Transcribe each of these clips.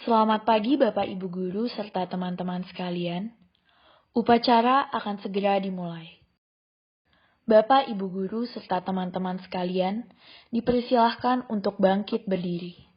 Selamat pagi Bapak Ibu Guru serta teman-teman sekalian. Upacara akan segera dimulai. Bapak Ibu Guru serta teman-teman sekalian dipersilahkan untuk bangkit berdiri.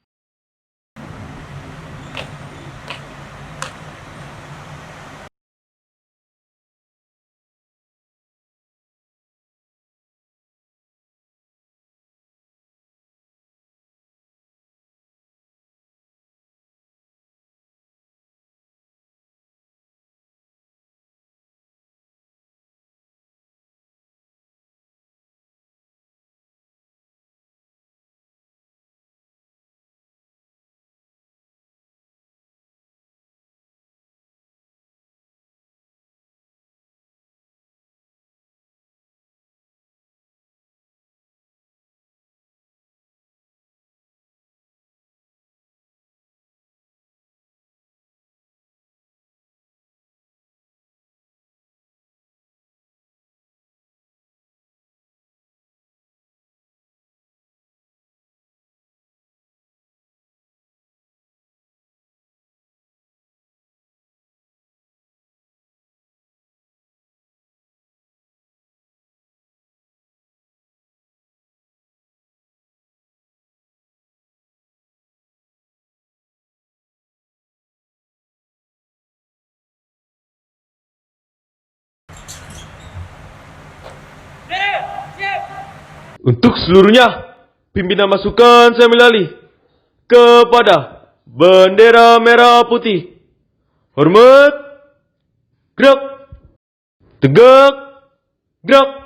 Untuk seluruhnya, pimpinan masukan saya melalui kepada bendera merah putih. Hormat, gerak, tegak, gerak.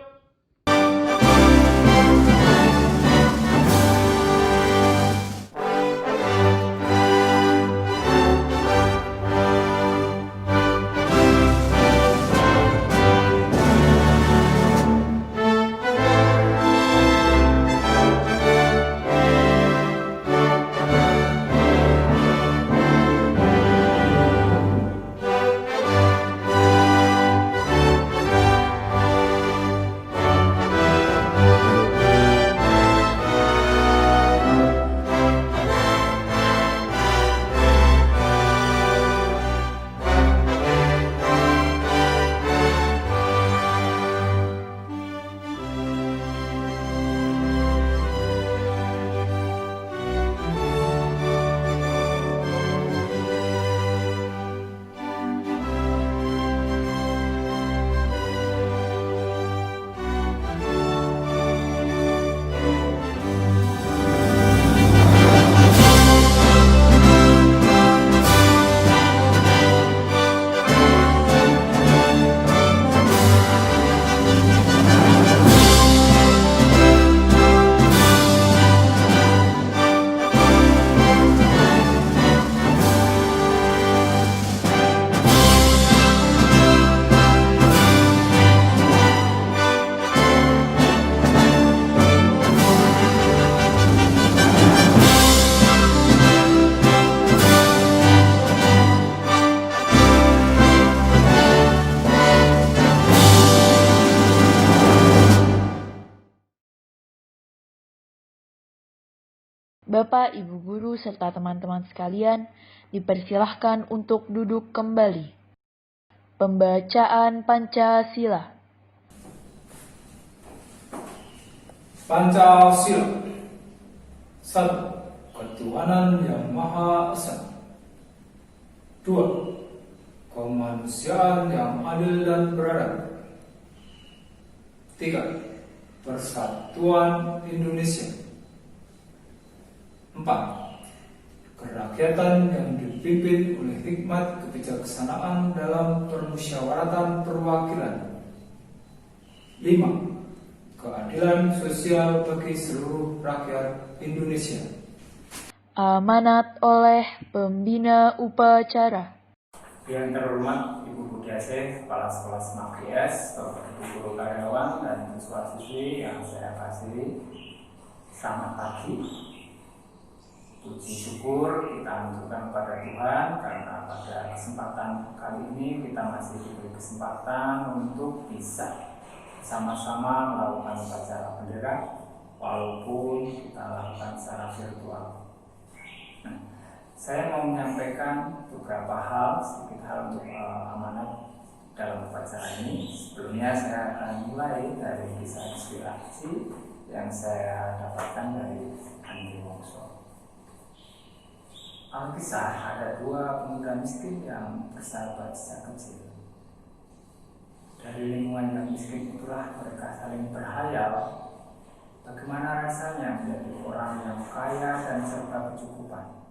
Bapak Ibu Guru serta teman-teman sekalian dipersilahkan untuk duduk kembali. Pembacaan Pancasila. Pancasila. 1. Ketuhanan yang Maha Esa. 2. Kemanusiaan yang adil dan beradab. 3. Persatuan Indonesia. 4. Kerakyatan yang dipimpin oleh hikmat kebijaksanaan dalam permusyawaratan perwakilan. 5. Keadilan sosial bagi seluruh rakyat Indonesia. Amanat oleh Pembina Upacara. Yang terhormat Ibu Budase, Kepala Sekolah Semak GS, Bapak Ibu Guru Karyawan dan siswa-siswi yang saya kasihi, selamat pagi. Puji syukur kita aturkan kepada Tuhan karena pada kesempatan kali ini kita masih diberi kesempatan untuk bisa sama-sama melakukan upacara bendera walaupun kita lakukan secara virtual. Saya mau menyampaikan beberapa hal, sedikit hal untuk amanat dalam upacara ini. Sebelumnya saya akan mulai dari kisah inspirasi yang saya dapatkan dari Andi Wongso. Alkisah, ada dua pemuda miskin yang bersahabat sejak kecil. Dari lingkungan yang miskin itulah mereka saling berhayal bagaimana rasanya menjadi orang yang kaya dan serba kecukupan.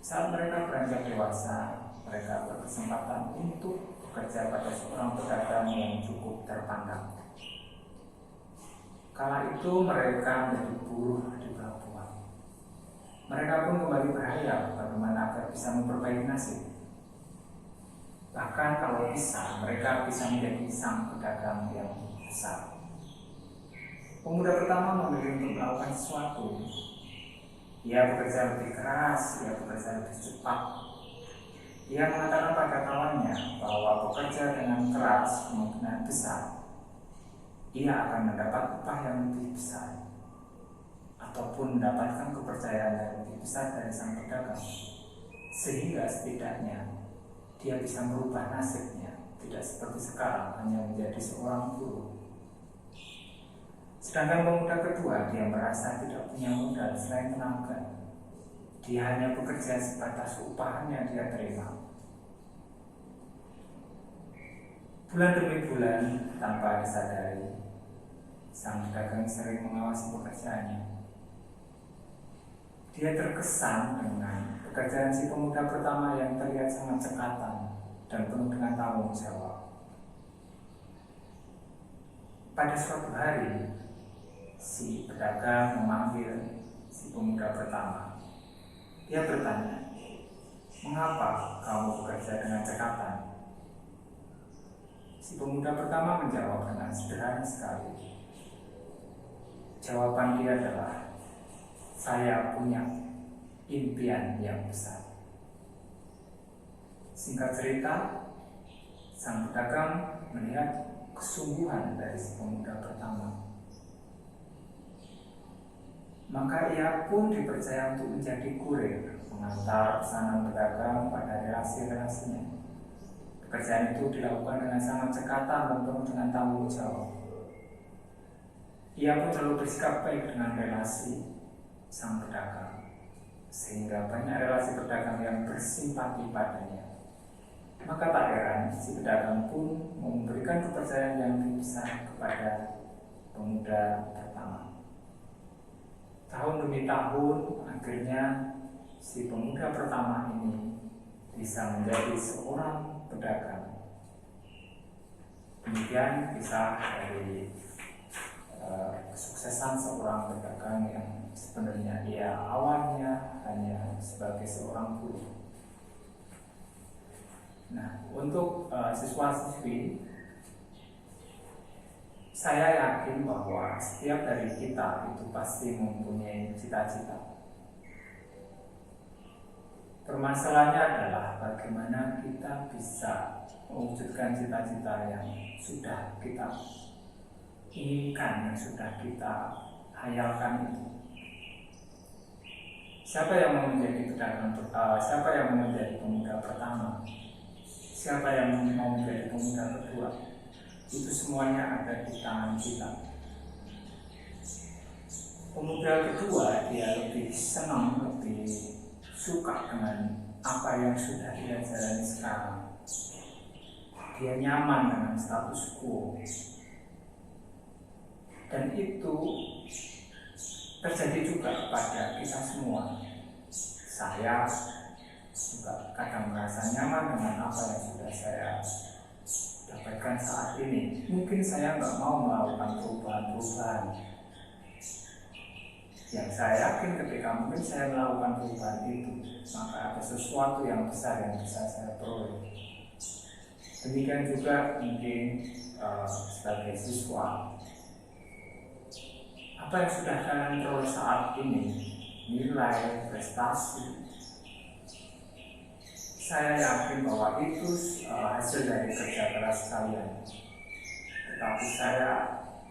Saat mereka beranjak dewasa, mereka berkesempatan untuk bekerja pada seorang pedagang yang cukup terpandang. Kala itu mereka menjadi buruh di pelabuhan. Mereka pun kembali berhayal bagaimana agar bisa memperbaiki nasib. Bahkan kalau bisa, mereka bisa menjadi sang pedagang yang besar. Pemuda pertama memilih untuk melakukan sesuatu. Ia bekerja lebih keras, ia bekerja lebih cepat. Ia mengatakan pada kawannya bahwa bekerja dengan keras kemungkinan besar ia akan mendapat upah yang lebih besar, ataupun mendapatkan kepercayaan yang lebih besar dari sang pedagang, sehingga setidaknya dia bisa merubah nasibnya, tidak seperti sekarang hanya menjadi seorang buruh. Sedangkan pemuda kedua, dia merasa tidak punya modal selain tenaga. Dia hanya bekerja sebatas upah yang dia terima. Bulan demi bulan, tanpa disadari, sang pedagang sering mengawasi pekerjaannya. Dia terkesan dengan pekerjaan si pemuda pertama yang terlihat sangat cekatan dan penuh dengan tanggung jawab. Pada suatu hari, si pedagang memanggil si pemuda pertama. Dia bertanya, "Mengapa kamu bekerja dengan cekatan?" Si pemuda pertama menjawab dengan sederhana sekali. Jawaban dia adalah, "Saya punya impian yang besar." Singkat cerita, sang pedagang melihat kesungguhan dari si pemuda pertama. Maka ia pun dipercaya untuk menjadi kurir, mengantar pesanan pedagang pada relasi-relasinya. Pekerjaan itu dilakukan dengan sangat cekatan dan penuh dengan tanggung jawab. Ia pun selalu bersikap baik dengan relasi sang pedagang, sehingga banyak relasi pedagang yang bersimpati padanya. Maka tak heran si pedagang pun memberikan kepercayaan yang lebih besar kepada pemuda pertama. Tahun demi tahun, akhirnya si pemuda pertama ini bisa menjadi seorang pedagang. Demikian kisah dari kesuksesan seorang pedagang yang sebenarnya ia awalnya hanya sebagai seorang buruh. Nah, untuk siswa-siswi, saya yakin bahwa setiap dari kita itu pasti mempunyai cita-cita. Permasalahannya adalah bagaimana kita bisa mewujudkan cita-cita yang sudah kita inginkan, yang sudah kita hayalkan itu. Siapa yang mau menjadi pedagang pertama? Siapa yang mau menjadi pemuda pertama? Siapa yang mau menjadi pemuda kedua? Itu semuanya ada di tangan kita. Pemuda kedua, dia lebih senang, lebih suka dengan apa yang sudah dia jalani sekarang. Dia nyaman dengan status quo. Dan itu terjadi juga kepada kita semua. Saya juga kadang merasa nyaman dengan apa yang sudah saya dapatkan saat ini. Mungkin saya nggak mau melakukan perubahan-perubahan. Yang saya yakin ketika mungkin saya melakukan perubahan itu, maka ada sesuatu yang besar yang bisa saya peroleh. Demikian juga mungkin sebagai siswa, apa yang sudah kalian peroleh saat ini, nilai, prestasi, saya yakin bahwa itu hasil dari kerja keras kalian. Tetapi saya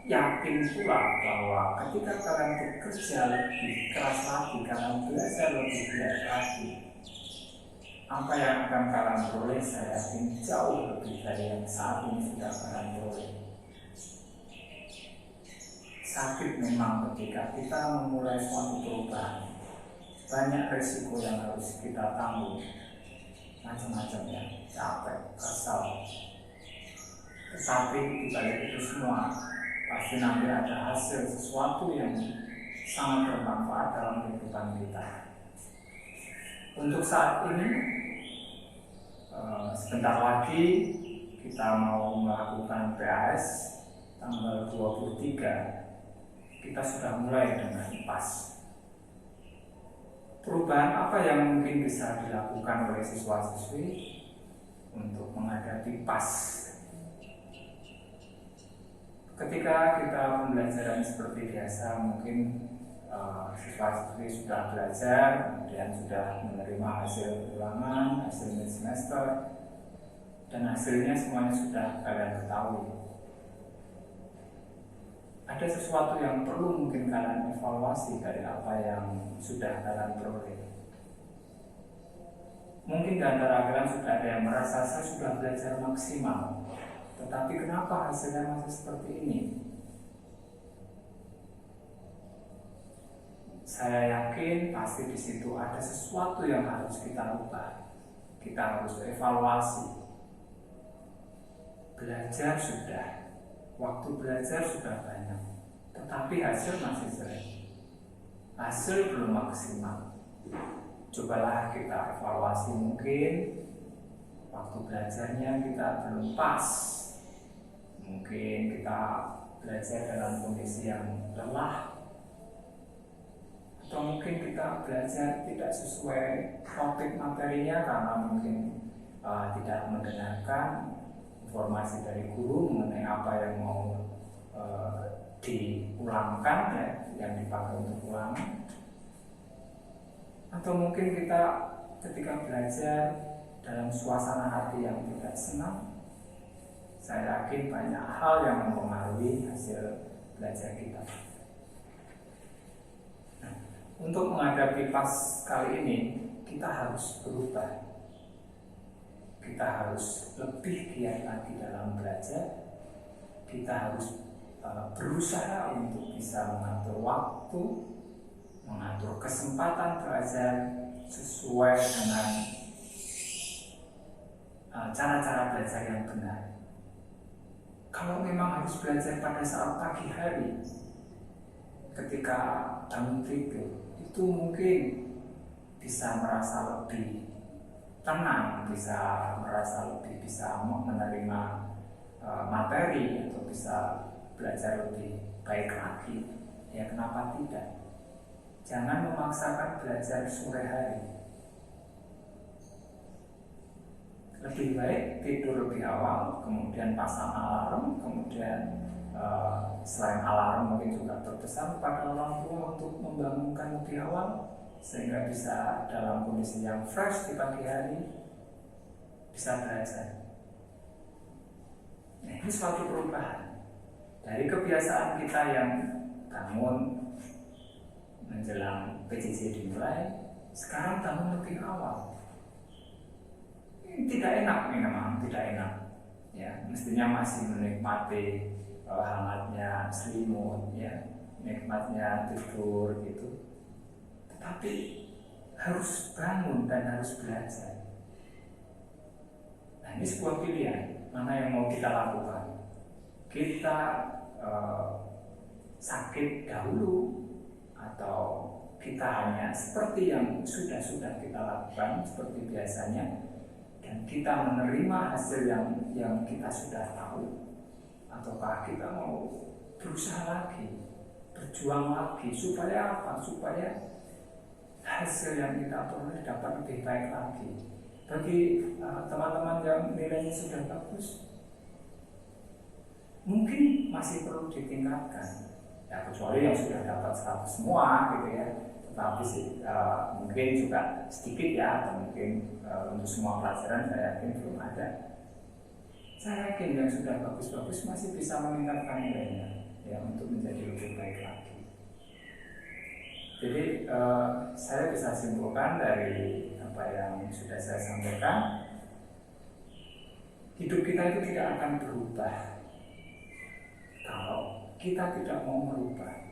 yakin pula bahwa ketika kalian bekerja lebih keras lagi, kalian belajar lebih giat lagi, apa yang akan kalian peroleh saya yakin jauh lebih dari yang saat ini sudah kalian peroleh. Sakit memang ketika kita memulai suatu perubahan, banyak resiko yang harus kita tanggung, macam-macam ya, capek, kesal. Tetapi di balik itu semua pasti nanti ada hasil sesuatu yang sangat bermanfaat dalam kehidupan kita. Untuk saat ini, sebentar lagi kita mau melakukan PAS tanggal 23. Kita sudah mulai dengan PAS. Perubahan apa yang mungkin bisa dilakukan oleh siswa-siswi untuk menghadapi PAS? Ketika kita pembelajaran seperti biasa, mungkin siswa-siswi sudah belajar, kemudian sudah menerima hasil ulangan, hasil mid semester, dan hasilnya semuanya sudah kalian ketahui. Ada sesuatu yang perlu mungkin kalian evaluasi dari apa yang sudah kalian peroleh. Mungkin di antara kalian sudah ada yang merasa saya sudah belajar maksimal, tetapi kenapa hasilnya masih seperti ini? Saya yakin pasti di situ ada sesuatu yang harus kita ubah. Kita harus evaluasi. Belajar sudah, waktu belajar sudah banyak, tetapi hasil masih sering. Hasil belum maksimal. Cobalah kita evaluasi, mungkin waktu belajarnya kita belum pas. Mungkin kita belajar dalam kondisi yang lelah, atau mungkin kita belajar tidak sesuai topik materinya karena mungkin tidak mendengarkan informasi dari guru mengenai apa yang mau diulangkan ya, yang dipakai untuk ulangan. Atau mungkin kita ketika belajar dalam suasana hati yang tidak senang, saya yakin banyak hal yang mempengaruhi hasil belajar kita. Nah, untuk menghadapi PAS kali ini, kita harus berubah. Kita harus lebih giat lagi dalam belajar. Kita harus berusaha untuk bisa mengatur waktu, mengatur kesempatan belajar sesuai dengan cara-cara belajar yang benar. Kalau memang harus belajar pada saat pagi hari, ketika bangun tidur, itu mungkin bisa merasa lebih tenang, bisa merasa lebih bisa menerima materi atau bisa belajar lebih baik lagi. Ya kenapa tidak? Jangan memaksakan belajar sore hari. Lebih baik tidur lebih awal, kemudian pasang alarm, kemudian selain alarm mungkin juga berpesan pada orang tua untuk membangunkan lebih awal sehingga bisa dalam kondisi yang fresh di pagi hari bisa belajar. Nah, ini suatu perubahan dari kebiasaan kita yang bangun menjelang PJJ dimulai, sekarang bangun lebih awal. Ini tidak enak, memang tidak enak. Ya, mestinya masih menikmati hangatnya selimut, ya, nikmatnya tidur gitu. Tetapi harus bangun dan harus belajar. Nah, ini sebuah pilihan, mana yang mau kita lakukan. Kita sakit dahulu, atau kita hanya seperti yang sudah kita lakukan seperti biasanya, dan kita menerima hasil yang kita sudah tahu, ataukah kita mau berusaha lagi, berjuang lagi, supaya apa? Supaya hasil yang kita peroleh dapat lebih baik lagi. Bagi teman-teman yang nilainya sudah bagus, mungkin masih perlu ditingkatkan. Ya, kecuali yang sudah dapat 100 semua gitu ya. Tetapi mungkin juga sedikit ya, atau mungkin untuk semua pelajaran saya yakin belum ada. Saya yakin yang sudah bagus-bagus masih bisa meningkatkan nilainya. untuk menjadi lebih baik lagi. Jadi saya bisa simpulkan dari apa yang sudah saya sampaikan, hidup kita itu tidak akan berubah kalau kita tidak mau merubah.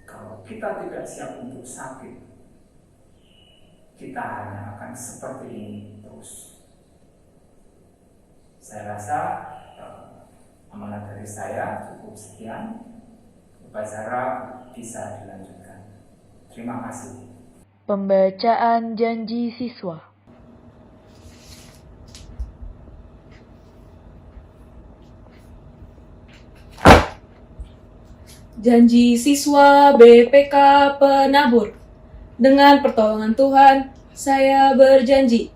Kalau kita tidak siap untuk sakit, kita hanya akan seperti ini terus. Saya rasa amanat dari saya cukup sekian. Upacara bisa dilanjutkan. Terima kasih. Pembacaan janji siswa. Janji siswa BPK Penabur. Dengan pertolongan Tuhan, saya berjanji.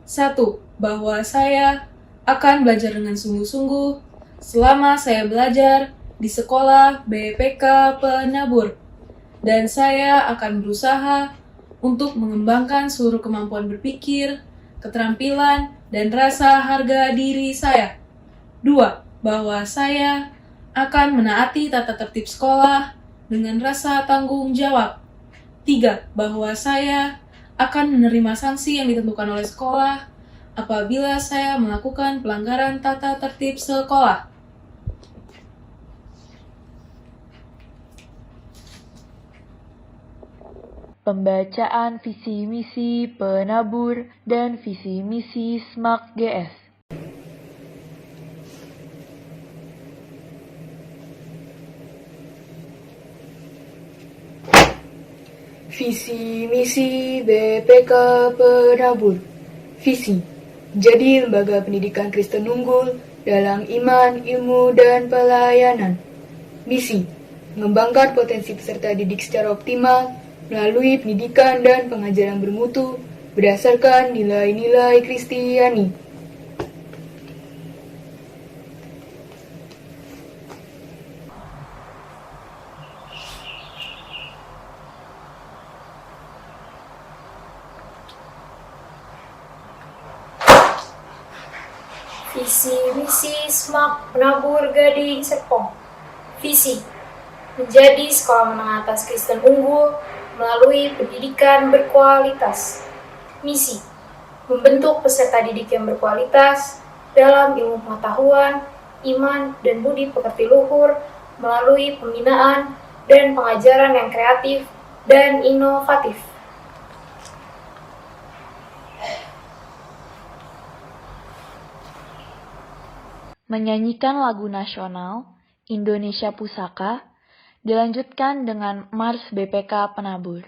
1. Bahwa saya akan belajar dengan sungguh-sungguh selama saya belajar di sekolah BPK Penabur. Dan saya akan berusaha untuk mengembangkan seluruh kemampuan berpikir, keterampilan, dan rasa harga diri saya. 2. Bahwa saya akan menaati tata tertib sekolah dengan rasa tanggung jawab. 3. Bahwa saya akan menerima sanksi yang ditentukan oleh sekolah apabila saya melakukan pelanggaran tata tertib sekolah. Pembacaan visi misi Penabur dan visi misi SMAK GS. Visi misi BPK Penabur. Visi: menjadi lembaga pendidikan Kristen unggul dalam iman, ilmu, dan pelayanan. Misi: mengembangkan potensi peserta didik secara optimal melalui pendidikan dan pengajaran bermutu berdasarkan nilai-nilai Kristiani. Visi misi SMAK Penabur Gading Serpong. Visi: menjadi sekolah menengah atas Kristen unggul melalui pendidikan berkualitas. Misi: membentuk peserta didik yang berkualitas dalam ilmu pengetahuan, iman, dan budi pekerti luhur melalui pembinaan dan pengajaran yang kreatif dan inovatif. Menyanyikan lagu nasional Indonesia Pusaka dilanjutkan dengan Mars BPK Penabur.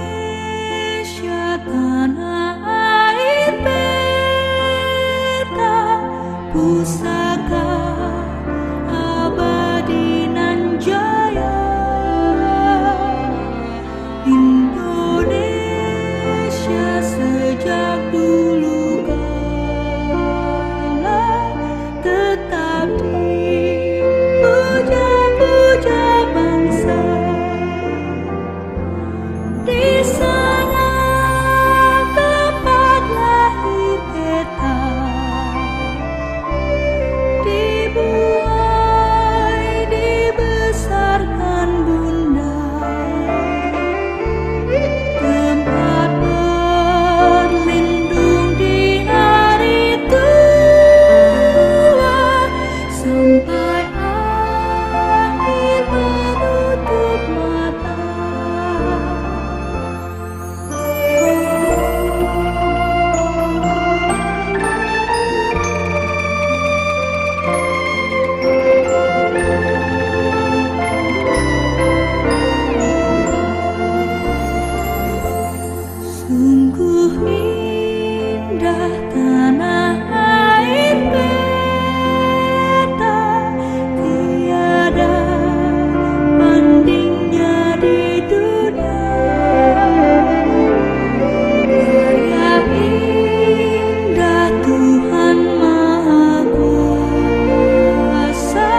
Indonesia tanah air beta, pusaka abadi nan jaya. Indonesia sejak dulu kala tetap dipuja-puja bangsa. Di sana tempat lahir beta, dibuai dibesarkan bunda, tempat berlindung di hari tua, sampai akhir menutup mata. Sungguh indah tanah air beta, tiada bandingnya di dunia. Karya indah Tuhan Maha Kuasa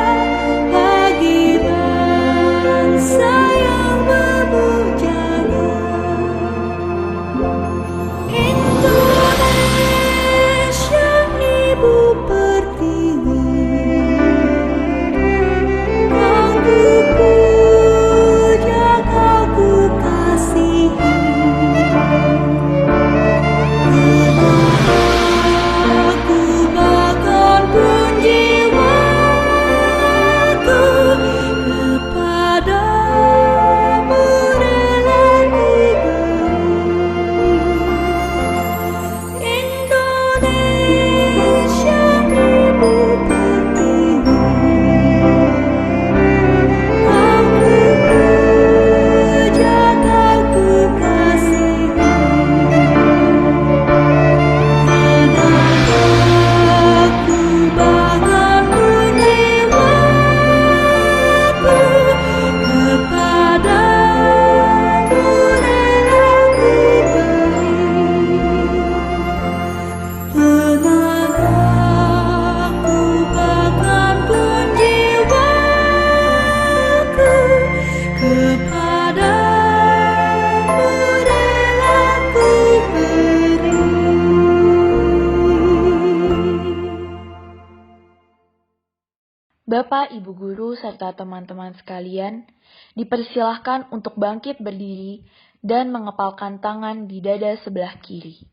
Bapak, Ibu guru, serta teman-teman sekalian, dipersilahkan untuk bangkit berdiri dan mengepalkan tangan di dada sebelah kiri.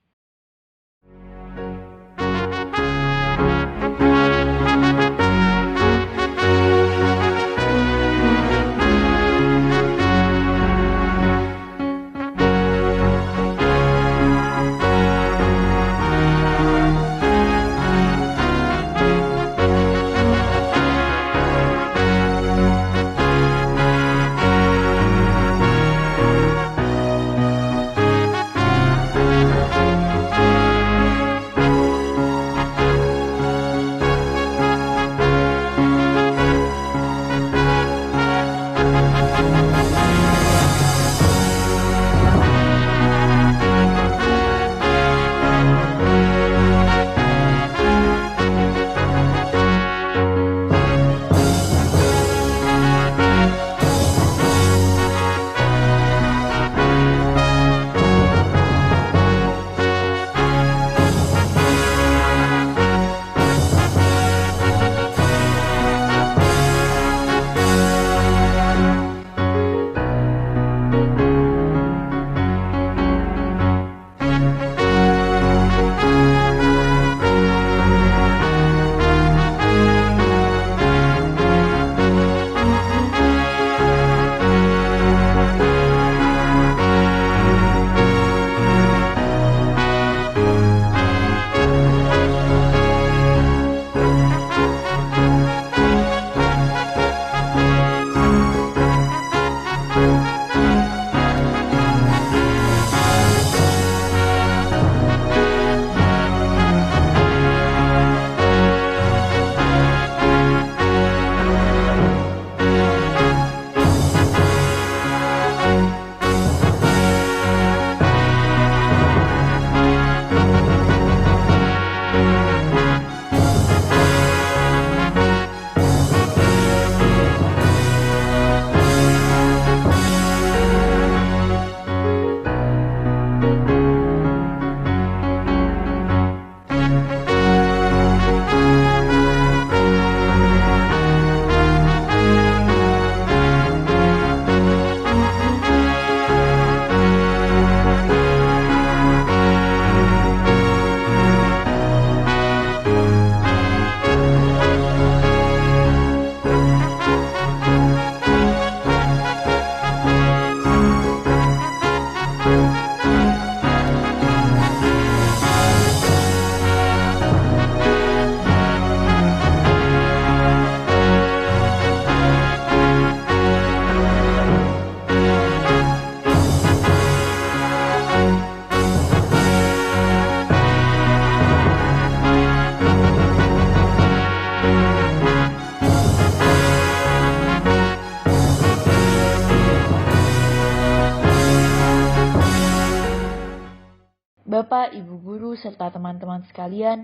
Bapak, Ibu guru, serta teman-teman sekalian,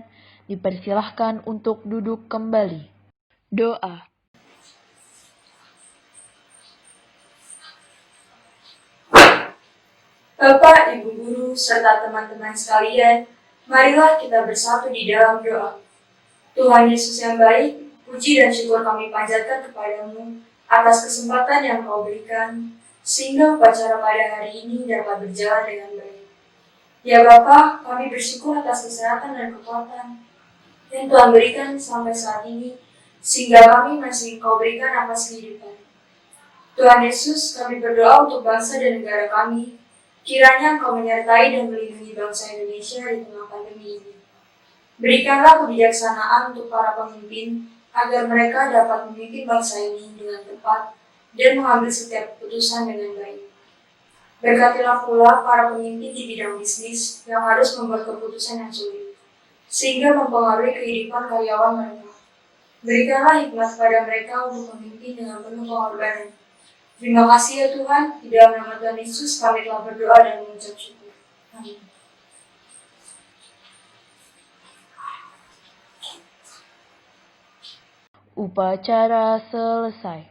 dipersilahkan untuk duduk kembali. Doa. Bapak, Ibu guru, serta teman-teman sekalian, marilah kita bersatu di dalam doa. Tuhan Yesus yang baik, puji dan syukur kami panjatkan kepadamu atas kesempatan yang Kau berikan, sehingga upacara pada hari ini dapat berjalan dengan baik. Ya Bapa, kami bersyukur atas kesehatan dan kekuatan yang Tuhan berikan sampai saat ini, sehingga kami masih Kau berikan nafas kehidupan. Tuhan Yesus, kami berdoa untuk bangsa dan negara kami, kiranya Engkau menyertai dan melindungi bangsa Indonesia di tengah pandemi ini. Berikanlah kebijaksanaan untuk para pemimpin, agar mereka dapat memimpin bangsa ini dengan tepat dan mengambil setiap keputusan dengan baik. Berkatilah pula para pemimpin di bidang bisnis yang harus membuat keputusan yang sulit, sehingga mempengaruhi kehidupan karyawan mereka. Berikanlah hikmat kepada mereka untuk memimpin dengan penuh pengorbanan. Terima kasih ya Tuhan, di dalam nama Tuhan Yesus kami telah berdoa dan mengucap syukur. Amin. Upacara selesai.